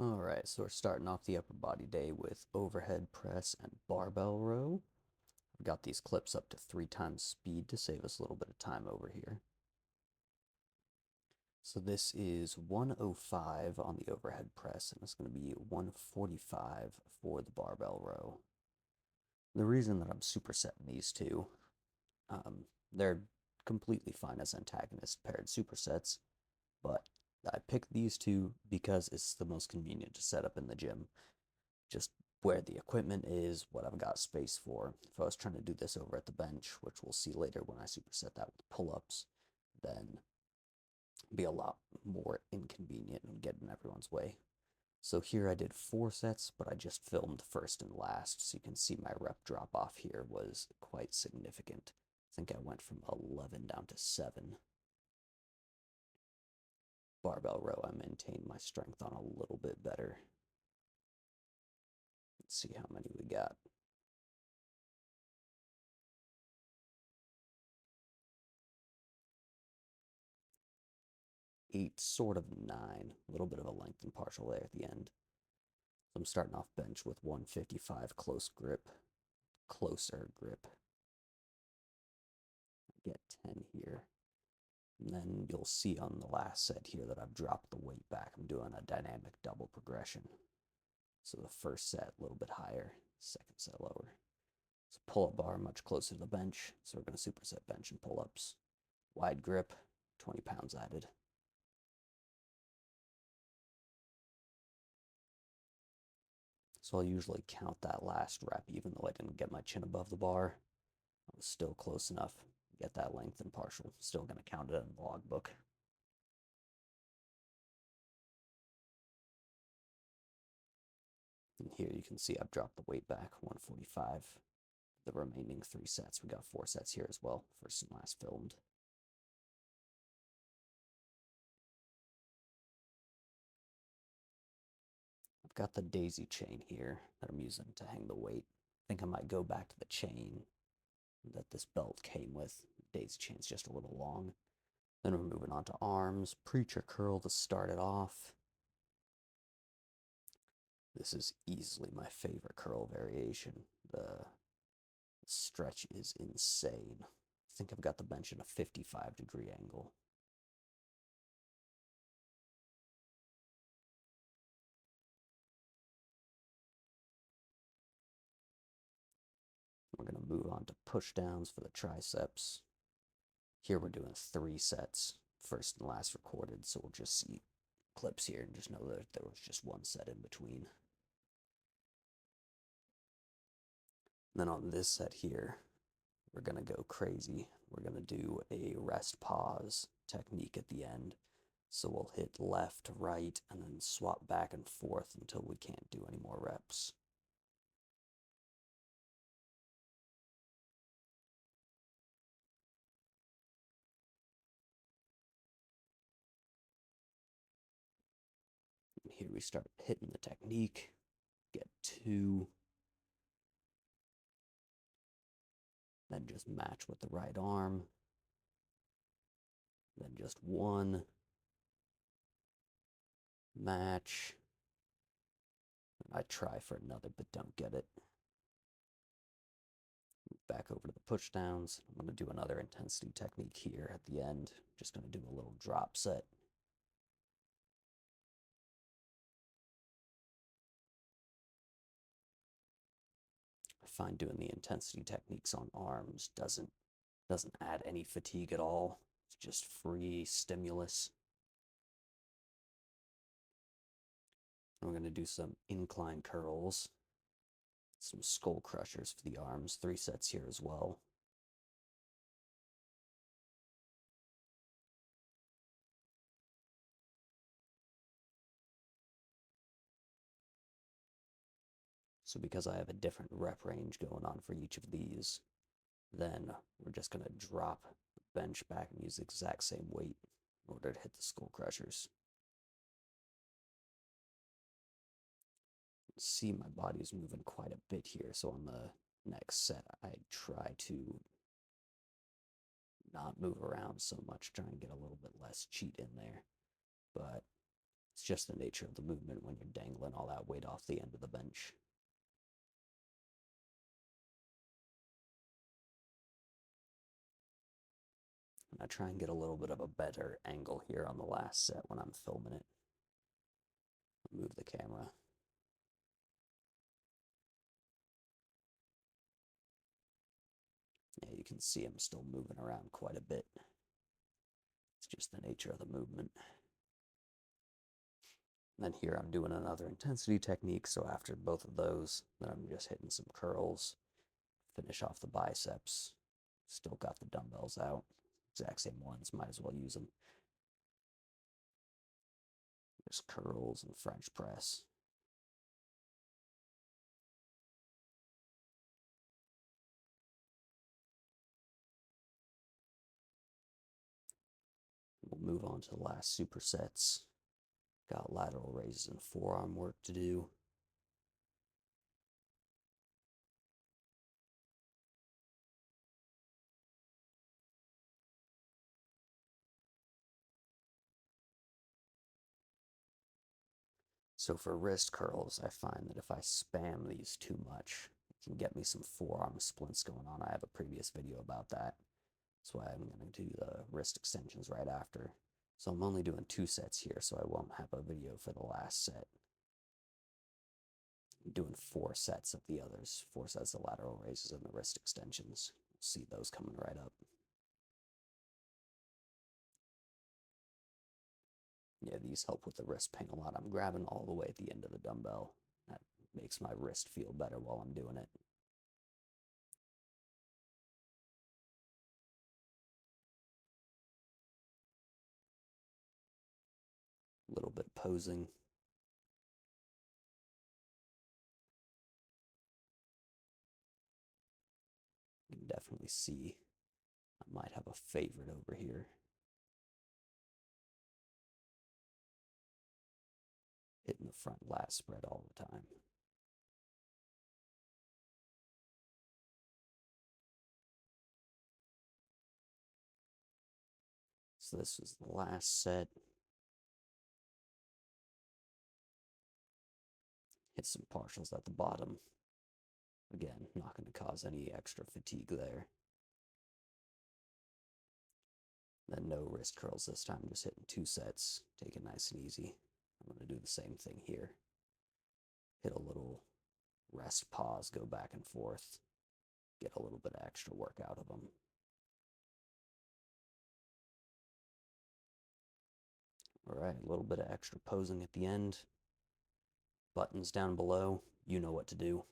Alright, so we're starting off the upper body day with overhead press and barbell row. I've got these clips up to 3 times speed to save us a little bit of time over here. So this is 105 on the overhead press, and it's going to be 145 for the barbell row. The reason that I'm supersetting these two, they're completely fine as antagonist paired supersets, but I picked these two because it's the most convenient to set up in the gym. Just where the equipment is, what I've got space for. If I was trying to do this over at the bench, which we'll see later when I superset that with pull-ups, then it'd be a lot more inconvenient and get in everyone's way. So here I did 4 sets, but I just filmed first and last, so you can see my rep drop off here was quite significant. I think I went from 11 down to 7. Barbell row, I maintained my strength on a little bit better. Let's see how many we got. 8, sort of 9. A little bit of a length and partial there at the end. So I'm starting off bench with 155 closer grip. Get 10 here. And then you'll see on the last set here that I've dropped the weight back. I'm doing a dynamic double progression. So the first set a little bit higher, second set lower. So pull-up bar much closer to the bench. So we're going to superset bench and pull-ups. Wide grip, 20 pounds added. So I'll usually count that last rep, even though I didn't get my chin above the bar. I was still close enough. Get that length and partial. Still going to count it in the logbook. And here you can see I've dropped the weight back, 145. The remaining 3 sets. We got 4 sets here as well, first and last filmed. I've got the daisy chain here that I'm using to hang the weight. I think I might go back to the chain that this belt came with. The daisy chain's just a little long. Then we're moving on to arms. Preacher curl to start it off. This is easily my favorite curl variation. The stretch is insane. I think I've got the bench in a 55-degree angle. We're going to move on to push downs for the triceps. Here we're doing 3 sets, first and last recorded, so we'll just see clips here and just know that there was just 1 set in between. And then on this set here, we're going to go crazy. We're going to do a rest pause technique at the end. So we'll hit left, right, and then swap back and forth until we can't do any more reps. And here we start hitting the technique. Get 2. Then just match with the right arm. Then just 1. Match. I try for another, but don't get it. Back over to the push downs. I'm going to do another intensity technique here at the end. Just going to do a little drop set. I find doing the intensity techniques on arms doesn't add any fatigue at all. It's just free stimulus. And we're going to do some incline curls, some skull crushers for the arms, 3 sets here as well. So because I have a different rep range going on for each of these, then we're just going to drop the bench back and use the exact same weight in order to hit the skull crushers. See, my body's moving quite a bit here, so on the next set I try to not move around so much, try and get a little bit less cheat in there. But It's just the nature of the movement when you're dangling all that weight off the end of the bench. And I try and get a little bit of a better angle here on the last set when I'm filming it. Move the camera. Yeah, you can see I'm still moving around quite a bit. It's just the nature of the movement. And then here I'm doing another intensity technique, so after both of those, then I'm just hitting some curls, finish off the biceps. Still got the dumbbells out. Exact same ones, might as well use them. Just curls and French press. We'll move on to the last supersets. Got lateral raises and forearm work to do. So for wrist curls, I find that if I spam these too much, it can get me some forearm splints going on. I have a previous video about that. That's why I'm going to do the wrist extensions right after. So I'm only doing 2 sets here, so I won't have a video for the last set. I'm doing 4 sets of the others, 4 sets of lateral raises and the wrist extensions. See those coming right up. Yeah, these help with the wrist pain a lot. I'm grabbing all the way at the end of the dumbbell. That makes my wrist feel better while I'm doing it. A little bit of posing. You can definitely see I might have a favorite over here. Hitting the front lat spread all the time. So this was the last set. Hit some partials at the bottom. Again, not going to cause any extra fatigue there. Then no wrist curls this time, just hitting 2 sets. Take it nice and easy. I'm going to do the same thing here. Hit a little rest, pause, go back and forth. Get a little bit of extra work out of them. All right, a little bit of extra posing at the end. Buttons down below. You know what to do.